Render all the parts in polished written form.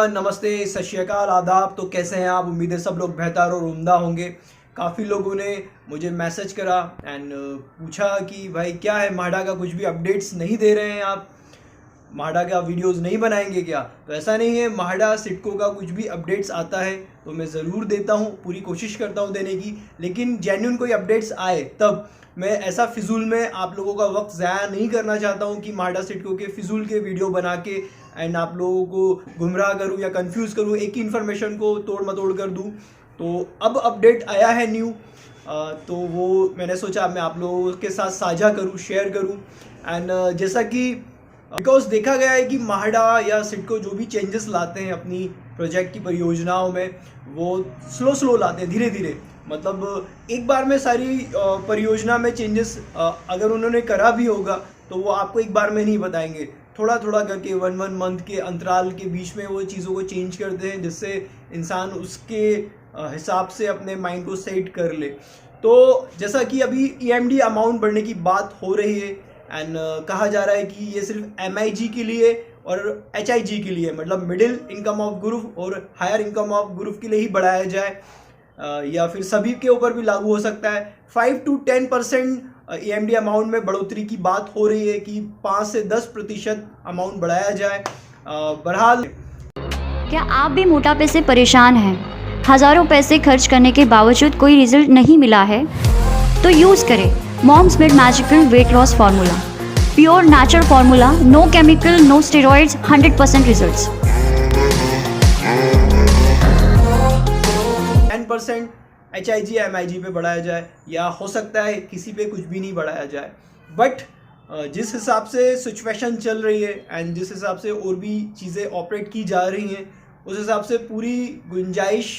Everyone, नमस्ते, सत श्री अकाल, आदाब। तो कैसे हैं आप? उम्मीद है सब लोग बेहतर और उम्दा होंगे। काफ़ी लोगों ने मुझे मैसेज करा एंड पूछा कि भाई क्या है, माडा का कुछ भी अपडेट्स नहीं दे रहे हैं आप, माडा का वीडियोस नहीं बनाएंगे क्या? तो ऐसा नहीं है, माडा सिडको का कुछ भी अपडेट्स आता है तो मैं ज़रूर देता हूँ, पूरी कोशिश करता हूँ देने की। लेकिन जेन्युइन कोई अपडेट्स आए तब मैं ऐसा फिजूल में आप लोगों का वक्त ज़ाया नहीं करना चाहता हूँ कि माडा सिडको के फिजूल के वीडियो बना के एंड आप लोगों को गुमराह करूँ या कंफ्यूज करूँ, एक ही इन्फॉर्मेशन को तोड़ मतोड़ कर दूँ। तो अब अपडेट आया है न्यू, तो वो मैंने सोचा मैं आप लोगों के साथ साझा करूँ, शेयर करूँ। एंड जैसा कि बिकॉज देखा गया है कि माडा या सिडको जो भी चेंजेस लाते हैं अपनी प्रोजेक्ट की परियोजनाओं में, वो स्लो लाते हैं, धीरे धीरे। मतलब एक बार में सारी परियोजना में चेंजेस अगर उन्होंने करा भी होगा तो वो आपको एक बार में नहीं बताएंगे, थोड़ा थोड़ा करके वन मंथ के अंतराल के बीच में वो चीज़ों को चेंज करते हैं, जिससे इंसान उसके हिसाब से अपने माइंड को सेट कर ले। तो जैसा कि अभी EMD अमाउंट बढ़ने की बात हो रही है एंड कहा जा रहा है कि ये सिर्फ MIG के लिए और HIG के लिए, मतलब मिडिल इनकम ऑफ ग्रुप और हायर इनकम ऑफ ग्रुप के लिए ही बढ़ाया जाए, या फिर सभी के ऊपर भी लागू हो सकता है। 5 to 10% EMD अमाउंट में बढ़ोतरी की बात हो रही है कि 5 से 10% अमाउंट बढ़ाया जाए। बहरहाल, क्या आप भी मोटापे से परेशान हैं? हज़ारों पैसे खर्च करने के बावजूद कोई रिजल्ट नहीं मिला है? तो यूज़ करें moms made magical weight loss formula. Pure natural formula, no chemical, no steroids, 100% results. 10% HIG MIG पे बढ़ाया जाए, या हो सकता है किसी पे कुछ भी नहीं बढ़ाया जाए। बट जिस हिसाब से सिचुएशन चल रही है एंड जिस हिसाब से और भी चीज़ें ऑपरेट की जा रही हैं, उस हिसाब से पूरी गुंजाइश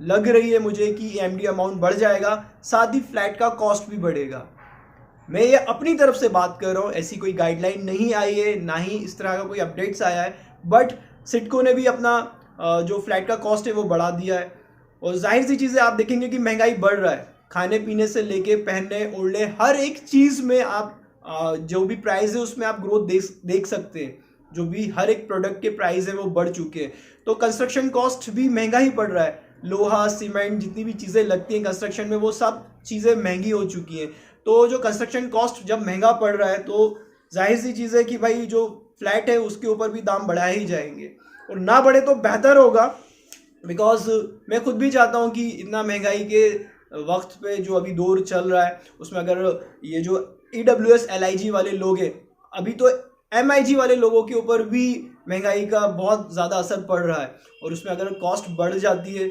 लग रही है मुझे कि EMD अमाउंट बढ़ जाएगा, साथ ही फ्लैट का कॉस्ट भी बढ़ेगा। मैं ये अपनी तरफ से बात कर रहा हूँ, ऐसी कोई गाइडलाइन नहीं आई है, ना ही इस तरह का कोई अपडेट्स आया है। बट सिडको ने भी अपना जो फ्लैट का कॉस्ट है वो बढ़ा दिया है। और जाहिर सी चीज़ें आप देखेंगे कि महंगाई बढ़ रहा है, खाने पीने से लेके पहनने ओढ़ने हर एक चीज़ में आप जो भी प्राइस है उसमें आप ग्रोथ देख सकते हैं। जो भी हर एक प्रोडक्ट के प्राइस है वो बढ़ चुके हैं। तो कंस्ट्रक्शन कॉस्ट भी महंगा ही पड़ रहा है, लोहा सीमेंट जितनी भी चीज़ें लगती हैं कंस्ट्रक्शन में वो सब चीज़ें महंगी हो चुकी हैं। तो जो कंस्ट्रक्शन कॉस्ट जब महंगा पड़ रहा है तो जाहिर सी चीज़ है कि भाई जो फ्लैट है उसके ऊपर भी दाम बढ़ाए ही जाएंगे, और ना बढ़े तो बेहतर होगा। बिकॉज मैं खुद भी चाहता हूँ कि इतना महंगाई के वक्त पे जो अभी दौर चल रहा है उसमें अगर ये जो EWS LIG वाले लोग हैं, अभी तो MIG वाले लोगों के ऊपर भी महंगाई का बहुत ज़्यादा असर पड़ रहा है, और उसमें अगर कॉस्ट बढ़ जाती है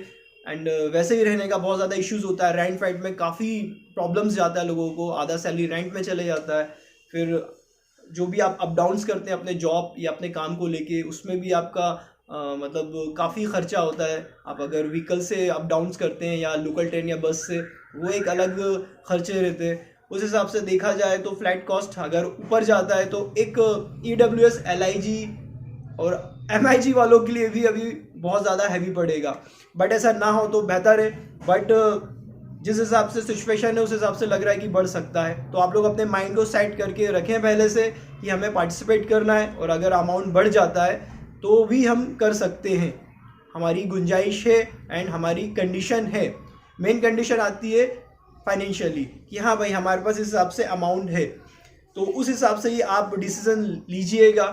एंड वैसे ही रहने का बहुत ज़्यादा इश्यूज होता है, रेंट फाइट में काफ़ी प्रॉब्लम्स जाता है लोगों को, आधा सैलरी रेंट में चले जाता है। फिर जो भी आप अप डाउन्स करते हैं अपने जॉब या अपने काम को लेके, उसमें भी आपका मतलब काफ़ी खर्चा होता है। आप अगर व्हीकल से अप डाउन्स करते हैं या लोकल ट्रेन या बस से, वो एक अलग खर्चे रहते हैं। उस हिसाब से देखा जाए तो फ्लैट कॉस्ट अगर ऊपर जाता है तो एक EWS LIG और MIG वालों के लिए भी अभी बहुत ज़्यादा हैवी पड़ेगा। बट ऐसा ना हो तो बेहतर है। बट जिस हिसाब से सिचुएशन है उस हिसाब से लग रहा है कि बढ़ सकता है। तो आप लोग अपने माइंड को सेट करके रखें पहले से कि हमें पार्टिसिपेट करना है, और अगर अमाउंट बढ़ जाता है तो भी हम कर सकते हैं, हमारी गुंजाइश है एंड हमारी कंडीशन है। मेन कंडीशन आती है फाइनेंशियली कि हाँ भाई हमारे पास इस हिसाब से अमाउंट है, तो उस हिसाब से ही आप डिसीजन लीजिएगा।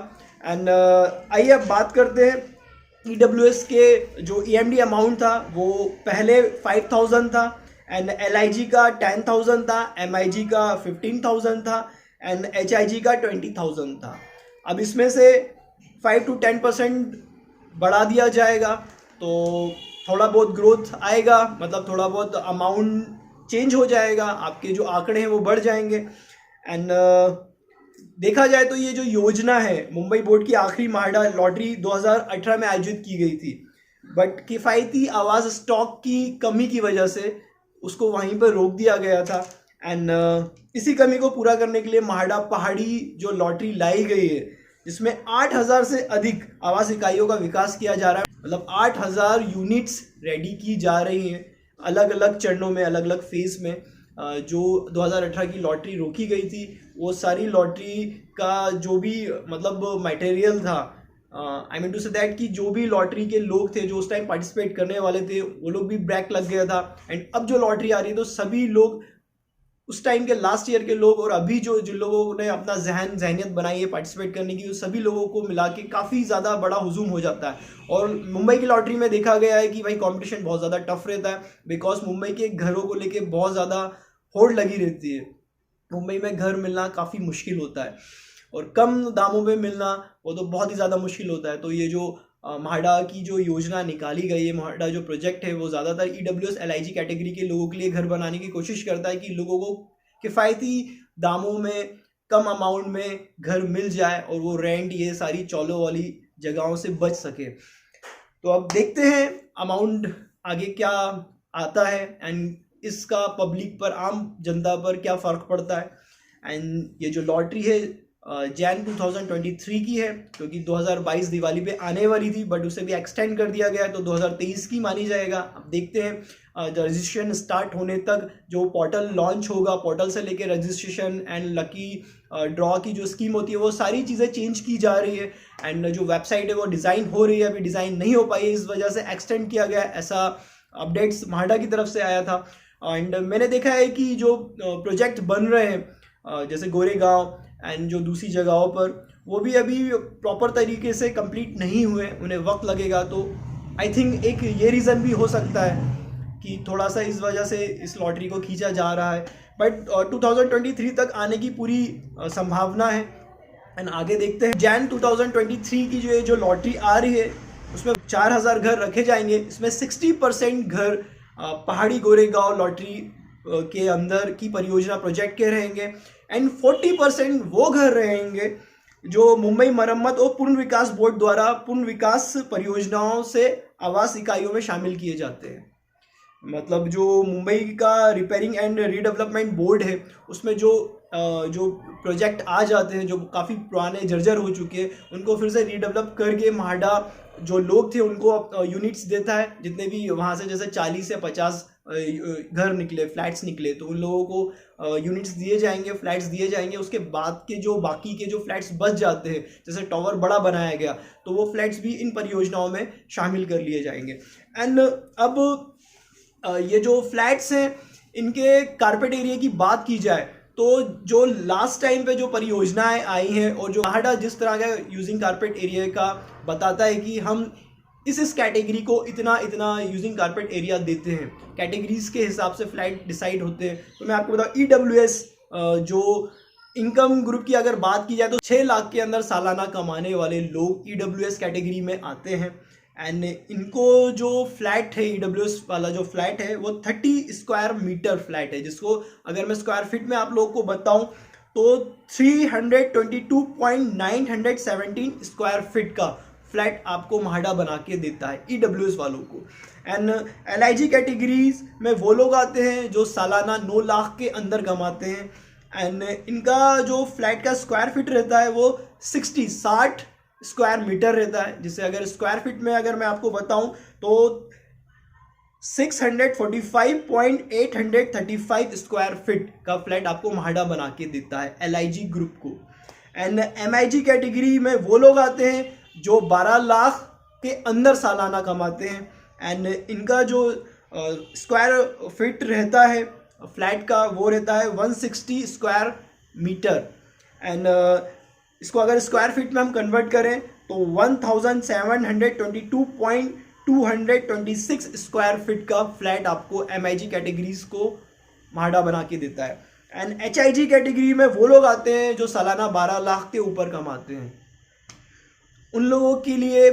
एंड आइए अब बात करते हैं EWS के जो EMD अमाउंट था वो पहले 5000 था एंड LIG का 10,000 था, MIG का 15,000 था एंड HIG का 20,000 था। अब इसमें से 5 to 10% बढ़ा दिया जाएगा तो थोड़ा बहुत ग्रोथ आएगा, मतलब थोड़ा बहुत अमाउंट चेंज हो जाएगा, आपके जो आंकड़े हैं वो बढ़ जाएंगे। एंड देखा जाए तो ये जो योजना है मुंबई बोर्ड की आखिरी माडा लॉटरी 2018 में आयोजित की गई थी, बट किफ़ायती आवाज़ स्टॉक की कमी की वजह से उसको वहीं पर रोक दिया गया था। एंड इसी कमी को पूरा करने के लिए माडा पहाड़ी जो लॉटरी लाई गई है, जिसमें 8000 से अधिक आवास इकाइयों का विकास किया जा रहा है, मतलब 8000 यूनिट्स रेडी की जा रही हैं अलग अलग चरणों में, अलग अलग फेज में। जो 2018 की लॉटरी रोकी गई थी वो सारी लॉटरी का जो भी मतलब मटेरियल था I mean to say that कि जो भी लॉटरी के लोग थे जो उस टाइम पार्टिसिपेट करने वाले थे वो लोग भी ब्रेक लग गया था। एंड अब जो लॉटरी आ रही है तो सभी लोग उस टाइम के लास्ट ईयर के लोग और अभी जो जिन लोगों ने अपना जहनियत बनाई है पार्टिसिपेट करने की, उस सभी लोगों को मिला के काफ़ी ज़्यादा बड़ा हुजूम हो जाता है। और मुंबई की लॉटरी में देखा गया है कि भाई कंपटीशन बहुत ज़्यादा टफ रहता है, बिकॉज मुंबई के घरों को लेके बहुत ज़्यादा होड़ लगी रहती है। मुंबई में घर मिलना काफ़ी मुश्किल होता है और कम दामों में मिलना वो तो बहुत ही ज़्यादा मुश्किल होता है। तो ये जो म्हाडा की जो योजना निकाली गई है, म्हाडा जो प्रोजेक्ट है, वो ज़्यादातर EWS LIG कैटेगरी के लोगों के लिए घर बनाने की कोशिश करता है कि लोगों को किफ़ायती दामों में कम अमाउंट में घर मिल जाए और वो रेंट ये सारी चौलों वाली जगहों से बच सके। तो अब देखते हैं अमाउंट आगे क्या आता है एंड इसका पब्लिक पर, आम जनता पर क्या फ़र्क पड़ता है। एंड ये जो लॉटरी है जैन 2023 की है, क्योंकि 2022 दिवाली पे आने वाली थी बट उसे भी एक्सटेंड कर दिया गया है, तो 2023 की मानी जाएगा। अब देखते हैं रजिस्ट्रेशन स्टार्ट होने तक जो पोर्टल लॉन्च होगा, पोर्टल से लेके रजिस्ट्रेशन एंड लकी ड्रॉ की जो स्कीम होती है वो सारी चीज़ें चेंज की जा रही है। एंड जो वेबसाइट है वो डिज़ाइन हो रही है, अभी डिज़ाइन नहीं हो पाई है, इस वजह से एक्सटेंड किया गया है, ऐसा अपडेट्स म्हाडा की तरफ से आया था। एंड मैंने देखा है कि जो प्रोजेक्ट बन रहे हैं जैसे गोरेगांव एंड जो दूसरी जगहों पर, वो भी अभी प्रॉपर तरीके से कंप्लीट नहीं हुए, उन्हें वक्त लगेगा। तो आई थिंक एक ये रीज़न भी हो सकता है कि थोड़ा सा इस वजह से इस लॉटरी को खींचा जा रहा है, बट 2023 तक आने की पूरी संभावना है। एंड आगे देखते हैं जैन 2023 की जो लॉटरी आ रही है उसमें 4000 घर रखे जाएंगे। इसमें 60% घर पहाड़ी गोरेगांव लॉटरी के अंदर की परियोजना प्रोजेक्ट के रहेंगे एंड 40% वो घर रहेंगे जो मुंबई मरम्मत और पूर्ण विकास बोर्ड द्वारा पूर्ण विकास परियोजनाओं से आवास इकाइयों में शामिल किए जाते हैं। मतलब जो मुंबई का रिपेयरिंग एंड रीडेवलपमेंट बोर्ड है उसमें जो प्रोजेक्ट आ जाते हैं जो काफ़ी पुराने जर्जर हो चुके हैं, उनको फिर से रीडेवलप करके म्हाडा जो लोग थे उनको यूनिट्स देता है। जितने भी वहाँ से जैसे 40 या 50 घर निकले, फ्लैट्स निकले, तो उन लोगों को यूनिट्स दिए जाएंगे, फ्लैट्स दिए जाएंगे। उसके बाद के जो बाकी के जो फ्लैट्स बच जाते हैं, जैसे टावर बड़ा बनाया गया, तो वो फ्लैट्स भी इन परियोजनाओं में शामिल कर लिए जाएंगे। एंड अब ये जो फ्लैट्स हैं इनके कारपेट एरिया की बात की जाए तो जो लास्ट टाइम पे जो परियोजनाएं आई हैं और जो म्हाडा जिस तरह का यूजिंग कारपेट एरिया का बताता है कि हम इस कैटेगरी को इतना यूजिंग कारपेट एरिया देते हैं, कैटेगरीज के हिसाब से फ्लैट डिसाइड होते हैं। तो मैं आपको बताऊँ EWS जो इनकम ग्रुप की अगर बात की जाए तो 6 लाख के अंदर सालाना कमाने वाले लोग EWS कैटेगरी में आते हैं। एंड इनको जो फ्लैट है, EWS वाला जो फ्लैट है वो 30 स्क्वायर मीटर फ्लैट है, जिसको अगर मैं स्क्वायर फीट में आप लोगों को बताऊं तो 322.917 स्क्वायर फीट का फ्लैट आपको म्हाडा बना के देता है EWS वालों को। एंड LIG कैटेगरीज में वो लोग आते हैं जो सालाना 9 लाख के अंदर कमाते हैं। एंड इनका जो फ्लैट का स्क्वायर फीट रहता है वो 60 स्क्वायर मीटर रहता है, जिसे अगर स्क्वायर फीट में अगर मैं आपको बताऊं तो 645.835 स्क्वायर फीट का फ्लैट आपको म्हाडा बना के देता है LIG ग्रुप को। एंड MIG कैटेगरी में वो लोग आते हैं जो 12 लाख के अंदर सालाना कमाते हैं। एंड इनका जो स्क्वायर फीट रहता है फ्लैट का वो रहता है 160 स्क्वायर मीटर। एंड इसको अगर स्क्वायर फीट में हम कन्वर्ट करें तो 1722.226 स्क्वायर फीट का फ्लैट आपको MIG कैटेगरीज को म्हाडा बना के देता है। एंड HIG कैटेगरी में वो लोग आते हैं जो सालाना 12 लाख के ऊपर कमाते हैं। उन लोगों के लिए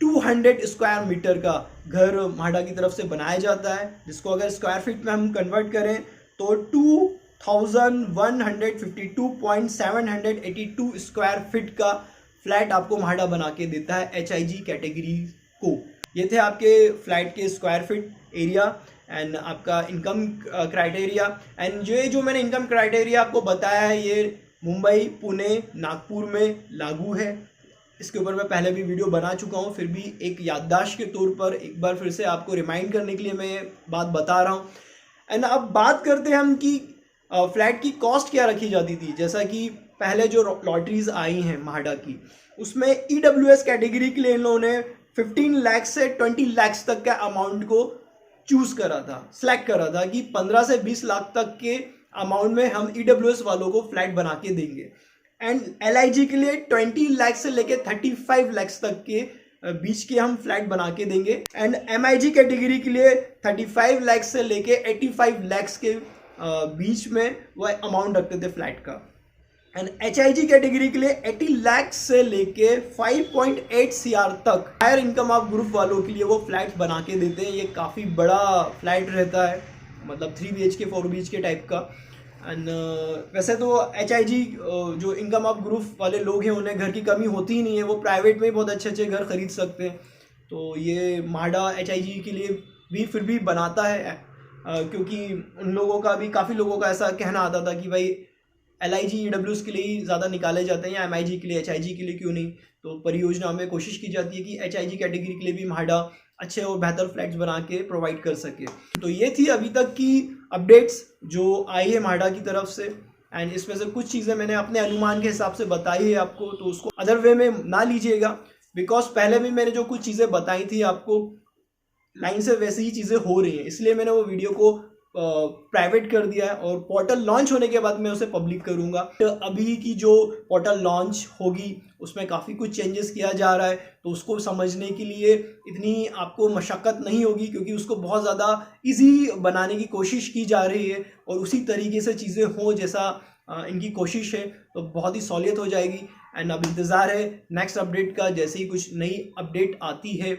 200 स्क्वायर मीटर का घर म्हाडा की तरफ से बनाया जाता है, जिसको अगर स्क्वायर फीट में हम कन्वर्ट करें तो 2152.782 स्क्वायर फीट का फ्लैट आपको म्हाडा बना के देता है HIG कैटेगरी को। ये थे आपके फ्लैट के स्क्वायर फीट एरिया एंड आपका इनकम क्राइटेरिया। एंड जो मैंने इनकम क्राइटेरिया आपको बताया है ये मुंबई, पुणे, नागपुर में लागू है। इसके ऊपर मैं पहले भी वीडियो बना चुका हूँ, फिर भी एक याददाश्त के तौर पर एक बार फिर से आपको रिमाइंड करने के लिए मैं ये बात बता रहा हूँ। एंड अब बात करते हैं हम कि फ्लैट की कॉस्ट क्या रखी जाती थी। जैसा कि पहले जो लॉटरीज आई हैं माडा की, उसमें EWS कैटेगरी के लिए इन लोगों ने 15 लाख से 20 लाख तक का अमाउंट को चूज करा था, सिलेक्ट करा था कि 15 से 20 लाख तक के अमाउंट में हम EWS वालों को फ्लैट बना के देंगे। एंड LIG के लिए 20 लाख से लेके 35 लाख तक के बीच के हम फ्लैट बना के देंगे। एंड MIG कैटेगरी के लिए 35 लाख से लेके 85 लाख के बीच में वो अमाउंट रखते थे फ्लैट का। एंड HIG कैटेगरी के लिए 80 लाख से लेके 5.8 CR तक हायर इनकम ऑफ ग्रुप वालों के लिए वो फ्लैट बना के देते हैं। ये काफ़ी बड़ा फ्लैट रहता है, मतलब 3 BHK 4 BHK टाइप का। एंड वैसे तो HIG जो इनकम ऑफ ग्रुप वाले लोग हैं उन्हें घर की कमी होती ही नहीं है, वो प्राइवेट में ही बहुत अच्छे अच्छे घर खरीद सकते हैं। तो ये माडा HIG के लिए भी फिर भी बनाता है, क्योंकि उन लोगों का भी, काफ़ी लोगों का ऐसा कहना आता था कि भाई LIG EWS के लिए ही ज़्यादा निकाले जाते हैं या MIG के लिए, HIG के लिए क्यों नहीं। तो परियोजना में कोशिश की जाती है कि HIG कैटेगरी के लिए भी माडा अच्छे और बेहतर फ्लैट्स बना के प्रोवाइड कर सके। तो ये थी अभी तक की अपडेट्स जो आई है माडा की तरफ से। एंड इसमें से कुछ चीज़ें मैंने अपने अनुमान के हिसाब से बताई है आपको, तो उसको अदर वे में ना लीजिएगा, बिकॉज पहले भी मैंने जो कुछ चीज़ें बताई थी आपको लाइन से वैसे ही चीज़ें हो रही हैं, इसलिए मैंने वो वीडियो को प्राइवेट कर दिया है और पोर्टल लॉन्च होने के बाद मैं उसे पब्लिक करूंगा। तो अभी की जो पोर्टल लॉन्च होगी उसमें काफ़ी कुछ चेंजेस किया जा रहा है, तो उसको समझने के लिए इतनी आपको मशक्क़त नहीं होगी, क्योंकि उसको बहुत ज़्यादा इजी बनाने की कोशिश की जा रही है और उसी तरीके से चीज़ें हों जैसा इनकी कोशिश है, तो बहुत ही सहूलियत हो जाएगी। एंड अब इंतज़ार है नेक्स्ट अपडेट का। जैसे ही कुछ नई अपडेट आती है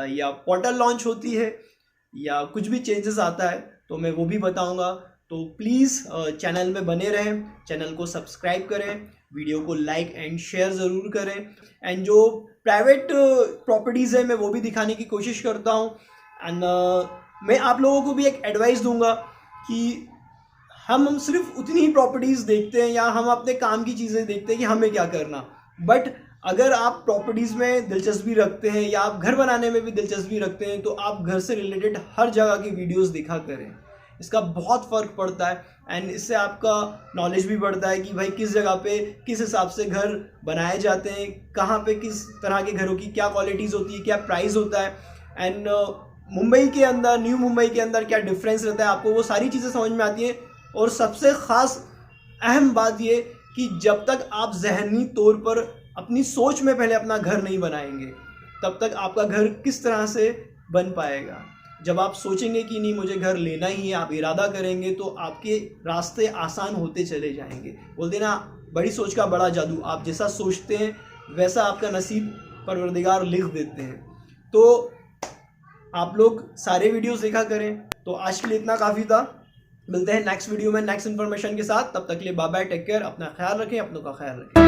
या पोर्टल लॉन्च होती है या कुछ भी चेंजेस आता है तो मैं वो भी बताऊंगा। तो प्लीज़ चैनल में बने रहें, चैनल को सब्सक्राइब करें, वीडियो को लाइक एंड शेयर ज़रूर करें। एंड जो प्राइवेट प्रॉपर्टीज़ है मैं वो भी दिखाने की कोशिश करता हूँ। एंड मैं आप लोगों को भी एक एडवाइस दूंगा कि हम सिर्फ उतनी ही प्रॉपर्टीज़ देखते हैं या हम अपने काम की चीज़ें देखते हैं कि हमें क्या करना, बट अगर आप प्रॉपर्टीज़ में दिलचस्पी रखते हैं या आप घर बनाने में भी दिलचस्पी रखते हैं तो आप घर से रिलेटेड हर जगह की वीडियोस देखा करें। इसका बहुत फ़र्क पड़ता है एंड इससे आपका नॉलेज भी बढ़ता है कि भाई किस जगह पे किस हिसाब से घर बनाए जाते हैं, कहाँ पे किस तरह के घरों की क्या क्वालिटीज़ होती है, क्या प्राइस होता है, एंड मुंबई के अंदर, न्यू मुंबई के अंदर क्या डिफरेंस रहता है, आपको वो सारी चीज़ें समझ में आती हैं। और सबसे ख़ास अहम बात ये कि जब तक आप जहनी तौर पर अपनी सोच में पहले अपना घर नहीं बनाएंगे तब तक आपका घर किस तरह से बन पाएगा। जब आप सोचेंगे कि नहीं मुझे घर लेना ही है, आप इरादा करेंगे, तो आपके रास्ते आसान होते चले जाएंगे। बोलते ना बड़ी सोच का बड़ा जादू, आप जैसा सोचते हैं वैसा आपका नसीब परवरदिगार लिख देते हैं। तो आप लोग सारे वीडियोस देखा करें। तो आज के लिए इतना काफ़ी था, मिलते हैं नेक्स्ट वीडियो में नेक्स्ट इन्फॉर्मेशन के साथ। तब तक के लिए बाय बाय, टेक केयर, अपना ख्याल रखें, अपनों का ख्याल रखें।